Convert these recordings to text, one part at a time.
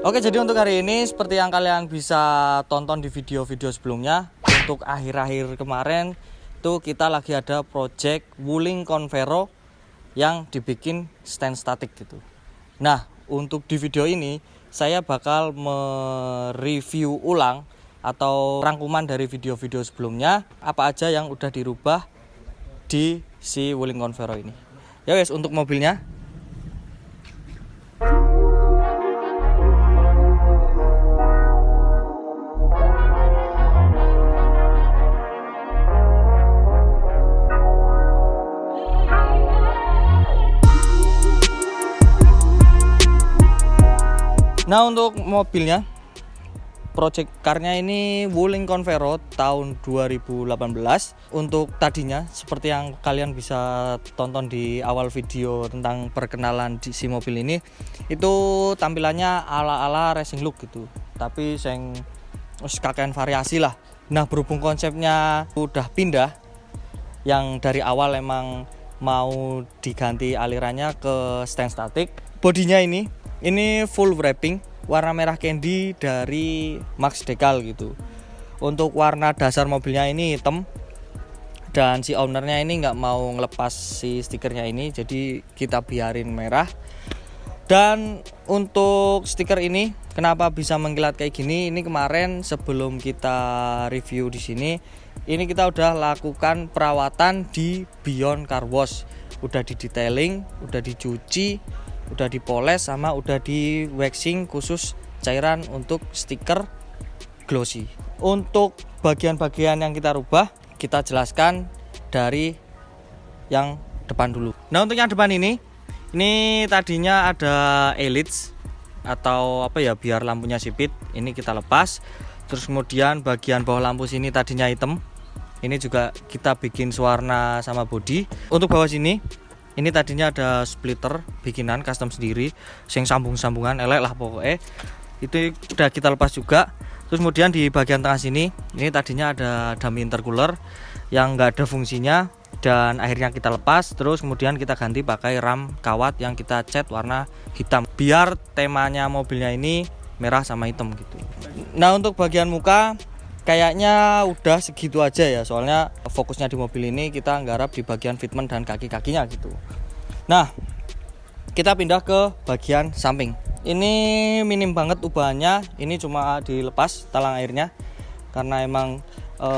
Oke, jadi untuk hari ini seperti yang kalian bisa tonton di video-video sebelumnya, untuk akhir-akhir kemarin itu kita lagi ada project Wuling Convero yang dibikin stand statik gitu. Nah, untuk di video ini saya bakal mereview ulang atau rangkuman dari video-video sebelumnya, apa aja yang udah dirubah di si Wuling Convero ini. Ya guys, untuk mobilnya Nah, untuk mobilnya project car-nya ini Wuling Convero tahun 2018. Untuk tadinya seperti yang kalian bisa tonton di awal video tentang perkenalan di si mobil ini, itu tampilannya ala-ala racing look gitu. Tapi sing kakean variasi lah. Nah, berhubung konsepnya udah pindah, yang dari awal emang mau diganti alirannya ke stand static, bodinya ini full wrapping warna merah candy dari Max Decal gitu. Untuk warna dasar mobilnya ini hitam, dan si ownernya ini nggak mau ngelepas si stikernya ini, jadi kita biarin merah. Dan untuk stiker ini kenapa bisa mengkilat kayak gini? Ini kemarin sebelum kita review di sini, ini kita udah lakukan perawatan di Beyond Car Wash. Udah di detailing, udah dicuci, udah dipoles, sama udah di waxing khusus cairan untuk stiker glossy. Untuk bagian-bagian yang kita rubah, kita jelaskan dari yang depan dulu. Nah, untuk yang depan ini tadinya ada elites atau apa ya, biar lampunya sipit, ini kita lepas. Terus kemudian bagian bawah lampu sini tadinya hitam, ini juga kita bikin warna sama body. Untuk bawah sini ini tadinya ada splitter bikinan custom sendiri, sing sambung-sambungan elek lah pokoknya. Itu udah kita lepas juga. Terus kemudian di bagian tengah sini, ini tadinya ada dummy intercooler yang nggak ada fungsinya, dan akhirnya kita lepas. Terus kemudian kita ganti pakai ram kawat yang kita cat warna hitam, biar temanya mobilnya ini merah sama hitam gitu. Nah, untuk bagian muka kayaknya udah segitu aja ya, soalnya fokusnya di mobil ini kita nggarap di bagian fitment dan kaki-kakinya gitu. Nah, kita pindah ke bagian samping. Ini minim banget ubahannya, ini cuma dilepas talang airnya, karena emang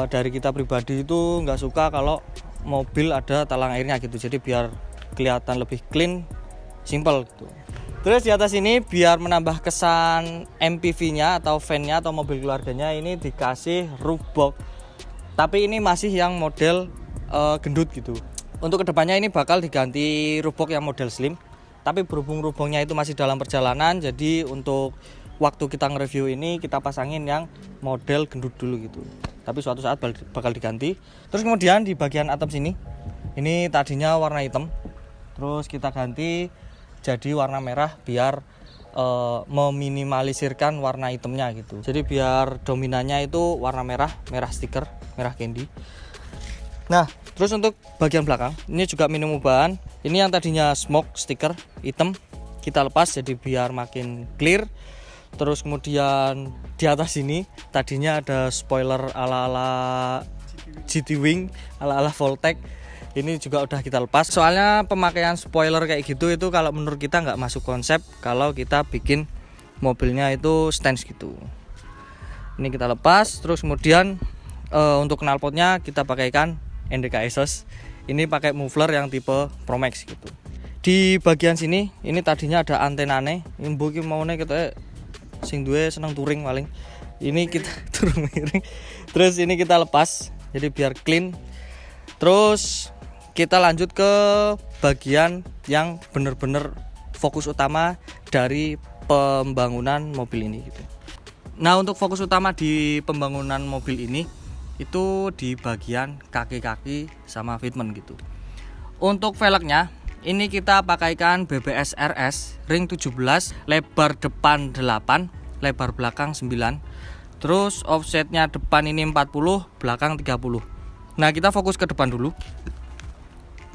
dari kita pribadi itu nggak suka kalau mobil ada talang airnya gitu, jadi biar kelihatan lebih clean, simple gitu. Terus di atas ini biar menambah kesan MPV-nya atau van-nya atau mobil keluarganya, ini dikasih roof box. Tapi ini masih yang model gendut gitu. Untuk kedepannya ini bakal diganti roof box yang model slim. Tapi berhubung roof box-nya itu masih dalam perjalanan, jadi untuk waktu kita nge-review ini kita pasangin yang model gendut dulu gitu. Tapi suatu saat bakal diganti. Terus kemudian di bagian atap sini, ini tadinya warna hitam, terus kita ganti jadi warna merah biar meminimalisirkan warna hitamnya gitu. Jadi biar dominannya itu warna merah stiker, merah candy. Nah, terus untuk bagian belakang ini juga minim ubahan. Ini yang tadinya smoke stiker hitam, kita lepas jadi biar makin clear. Terus kemudian di atas ini tadinya ada spoiler ala-ala GT Wing, ala-ala Voltec. Ini juga udah kita lepas, soalnya pemakaian spoiler kayak gitu itu kalau menurut kita nggak masuk konsep kalau kita bikin mobilnya itu stance gitu. Ini kita lepas. Terus kemudian untuk knalpotnya kita pakaikan NDK exhaust. Ini pakai muffler yang tipe Promax gitu. Di bagian sini ini tadinya ada antenane, ini mungkin maunya kita sing duwe seneng touring paling. Ini kita turun miring. Terus ini kita lepas jadi biar clean. Terus kita lanjut ke bagian yang bener-bener fokus utama dari pembangunan mobil ini gitu. Nah, untuk fokus utama di pembangunan mobil ini itu di bagian kaki-kaki sama fitment gitu. Untuk velgnya ini kita pakaikan BBS RS ring 17, lebar depan 8, lebar belakang 9. Terus offsetnya depan ini 40, belakang 30. Nah, kita fokus ke depan dulu.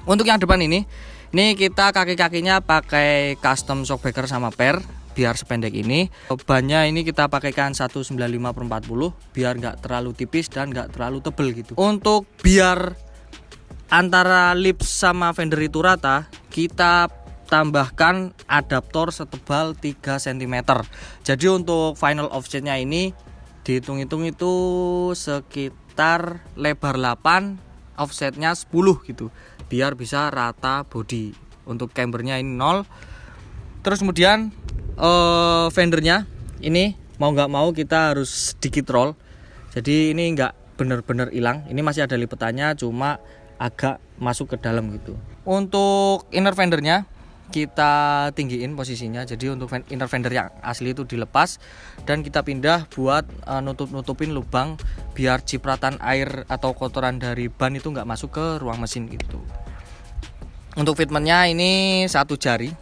Untuk yang depan ini kita kaki-kakinya pakai custom shockbreaker sama per. biar sependek ini. Bannya ini kita pakaikan 195/40 biar nggak terlalu tipis dan nggak terlalu tebel gitu. Untuk biar antara lips sama fender itu rata, kita tambahkan adaptor setebal 3 cm. Jadi untuk final offsetnya ini dihitung-hitung itu sekitar lebar 8, offsetnya 10 gitu, biar bisa rata body. Untuk cambernya ini 0. Terus kemudian fendernya ini mau nggak mau kita harus sedikit roll. Jadi ini nggak bener-bener hilang, ini masih ada lipetannya, cuma agak masuk ke dalam gitu. Untuk inner fendernya kita tinggiin posisinya, jadi untuk inner fender yang asli itu dilepas dan kita pindah buat nutupin lubang biar cipratan air atau kotoran dari ban itu nggak masuk ke ruang mesin gitu. Untuk fitmentnya ini 1 jari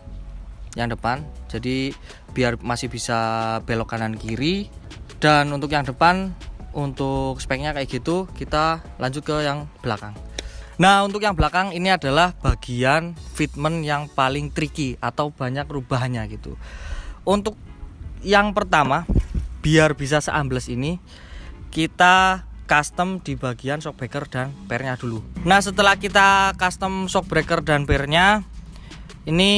yang depan, jadi biar masih bisa belok kanan kiri. Dan untuk yang depan, untuk speknya kayak gitu. Kita lanjut ke yang belakang. Nah, untuk yang belakang ini adalah bagian fitment yang paling tricky atau banyak rubahannya gitu. Untuk yang pertama, biar bisa seambles ini, kita custom di bagian shockbreaker dan pernya dulu. Nah, setelah kita custom shockbreaker dan pernya, ini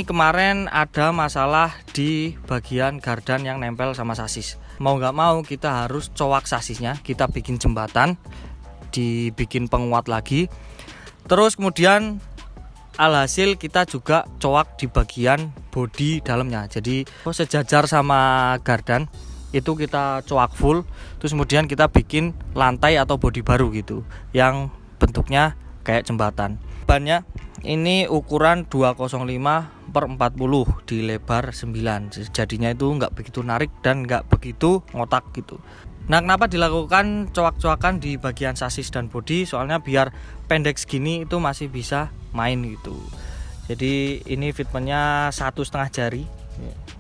kemarin ada masalah di bagian gardan yang nempel sama sasis. Mau nggak mau kita harus cowak sasisnya, kita bikin jembatan, dibikin penguat lagi. Terus kemudian alhasil kita juga cowak di bagian bodi dalamnya. Jadi sejajar sama gardan itu kita cowak full. Terus kemudian kita bikin lantai atau bodi baru gitu, yang bentuknya kayak jembatan. Bannya ini ukuran 205/40 di lebar 9. Jadinya itu nggak begitu narik dan nggak begitu ngotak gitu. Nah, kenapa dilakukan cowak-cowakan di bagian sasis dan bodi? Soalnya biar pendek segini itu masih bisa main gitu. Jadi ini fitmentnya 1,5 jari,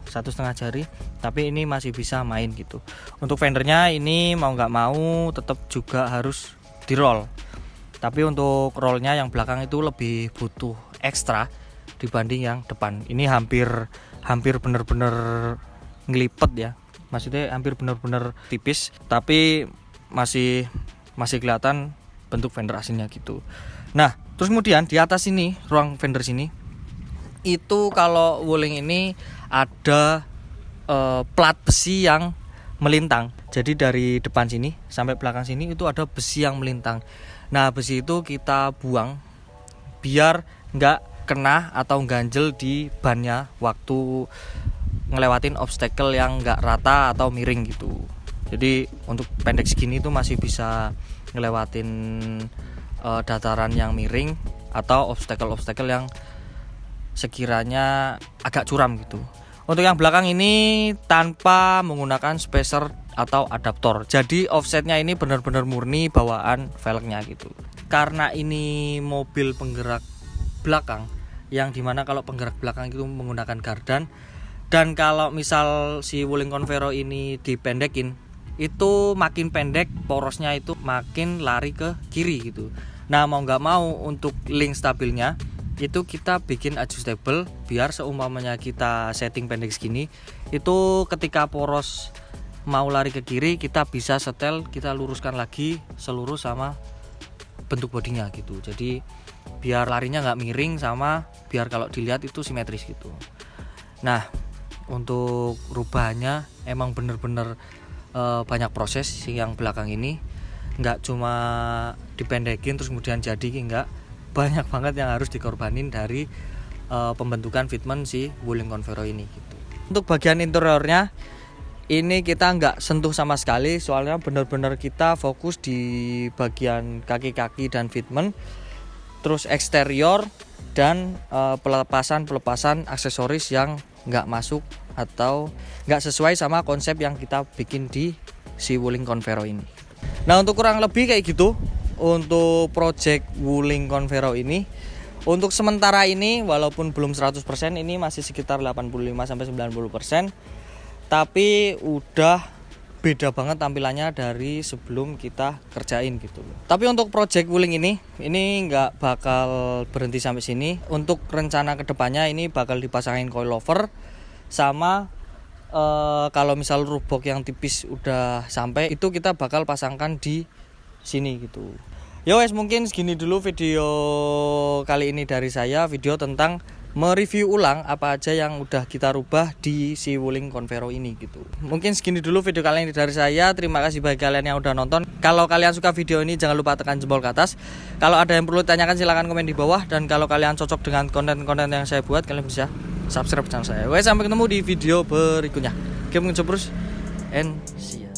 1,5 jari, tapi ini masih bisa main gitu. Untuk fendernya ini mau nggak mau tetap juga harus di roll. Tapi untuk rollnya yang belakang itu lebih butuh ekstra dibanding yang depan. Ini hampir bener-bener ngelipet ya. Maksudnya hampir bener-bener tipis, tapi masih kelihatan bentuk fender aslinya gitu. Nah, terus kemudian di atas ini, ruang fender sini, itu kalau Wuling ini ada plat besi yang melintang. Jadi dari depan sini sampai belakang sini itu ada besi yang melintang. Nah, besi itu kita buang biar nggak kena atau ganjel di bannya waktu ngelewatin obstacle yang nggak rata atau miring gitu. Jadi untuk pendek segini itu masih bisa ngelewatin dataran yang miring atau obstacle yang sekiranya agak curam gitu. Untuk yang belakang ini tanpa menggunakan spacer atau adaptor. Jadi offsetnya ini benar-benar murni bawaan velgnya gitu. Karena ini mobil penggerak belakang, yang dimana kalau penggerak belakang itu menggunakan gardan, dan kalau misal si Wuling Convero ini dipendekin, itu makin pendek porosnya itu makin lari ke kiri gitu. Nah, mau nggak mau untuk link stabilnya itu kita bikin adjustable biar seumpamanya kita setting pendek segini, itu ketika poros mau lari ke kiri kita bisa setel, kita luruskan lagi seluruh sama bentuk bodinya gitu. Jadi biar larinya nggak miring sama biar kalau dilihat itu simetris gitu. Nah, untuk rubahannya emang bener-bener banyak proses yang belakang ini, nggak cuma dipendekin terus kemudian jadi, nggak, banyak banget yang harus dikorbanin dari pembentukan fitment si Wuling Convero ini gitu. Untuk bagian interiornya ini kita nggak sentuh sama sekali, soalnya bener-bener kita fokus di bagian kaki-kaki dan fitment, terus eksterior dan pelepasan aksesoris yang nggak masuk atau nggak sesuai sama konsep yang kita bikin di si Wuling Convero ini. Nah, untuk kurang lebih kayak gitu untuk project Wuling Convero ini. Untuk sementara ini walaupun belum 100%, ini masih sekitar 85-90%, tapi udah beda banget tampilannya dari sebelum kita kerjain gitu. Tapi untuk project Wuling ini nggak bakal berhenti sampai sini. Untuk rencana kedepannya ini bakal dipasangin coilover sama kalau misal rubok yang tipis udah sampai, itu kita bakal pasangkan di sini gitu. Ya wes, mungkin segini dulu video kali ini dari saya, video tentang mereview ulang apa aja yang udah kita rubah di si Wuling Convero ini gitu. Mungkin segini dulu video kali ini dari saya. Terima kasih bagi kalian yang udah nonton. Kalau kalian suka video ini jangan lupa tekan jempol ke atas. Kalau ada yang perlu ditanyakan silahkan komen di bawah. Dan kalau kalian cocok dengan konten-konten yang saya buat, kalian bisa subscribe channel saya. Wes, sampai ketemu di video berikutnya. Keep terus and see ya.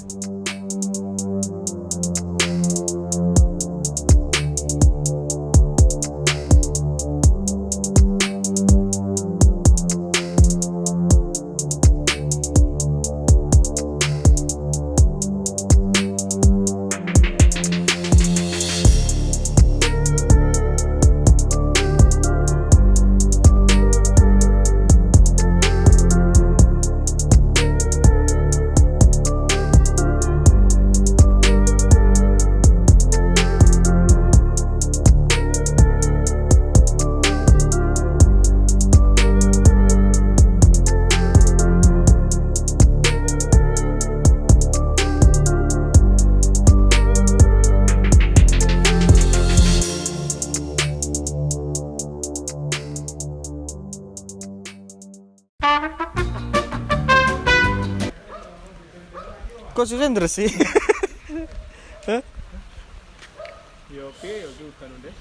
Kok susah ndres sih? Ya oke, ya udah udah.